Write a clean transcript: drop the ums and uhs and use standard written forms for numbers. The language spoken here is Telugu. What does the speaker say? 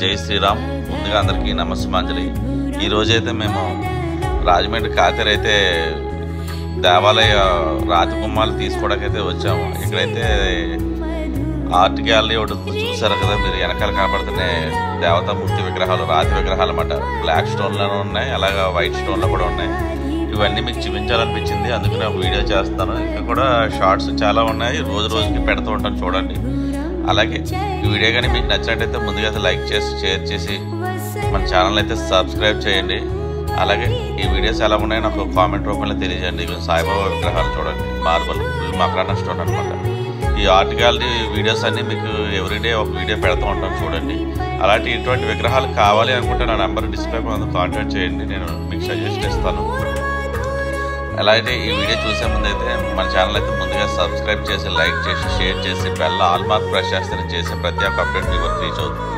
జై శ్రీరామ్. ముందుగా అందరికీ నమస్సుమాంజలి. ఈరోజైతే మేము రాజమండ్రి కాతేరు అయితే దేవాలయ రాజకుమ్మాలు తీసుకోవడానికైతే వచ్చాము. ఇక్కడైతే ఆర్ట్ గ్యాలరీ ఒకటి చూసారు కదా మీరు, వెనకాల కనపడుతున్నాయి దేవతామూర్తి విగ్రహాలు, రాతి విగ్రహాలు అన్నమాట. బ్లాక్ స్టోన్లోనే ఉన్నాయి, అలాగా వైట్ స్టోన్లో కూడా ఉన్నాయి. ఇవన్నీ మీకు చూపించాలనిపించింది, అందుకని ఒక వీడియో చేస్తాను. ఇంకా కూడా షార్ట్స్ చాలా ఉన్నాయి, రోజు రోజుకి పెడుతూ ఉంటాను, చూడండి. అలాగే ఈ వీడియో కానీ మీకు నచ్చినట్టయితే ముందుగా లైక్ చేసి షేర్ చేసి మన ఛానల్ అయితే సబ్స్క్రైబ్ చేయండి. అలాగే ఈ వీడియోస్ ఎలా ఉన్నాయో నాకు కామెంట్ రూపంలో తెలియజేయండి. సాయిబాబా విగ్రహాలు చూడండి, మార్బల్ ఫుల్ మకరానా స్టోన్ అనమాట. ఈ ఆర్ట్ గ్యాలరీ వీడియోస్ అన్నీ మీకు ఎవ్రీడే ఒక వీడియో పెడుతూ ఉంటాను, చూడండి. అలాంటి ఇటువంటి విగ్రహాలు కావాలి అనుకుంటే నా నెంబర్ డిస్ప్లే మీద కాంటాక్ట్ చేయండి, నేను మీకు సజెస్ట్ ఇస్తాను. అలాగే ఈ వీడియో చూసే ముందైతే మన ఛానల్ అయితే ముందుగా సబ్స్క్రైబ్ చేసి లైక్ చేసి షేర్ చేసి బెల్ ఆల్ మార్క్ ప్రెస్ చేస్తే చేసే ప్రతి ఒక్క అప్డేట్ మీ వరకు రీచ్ అవుతుంది.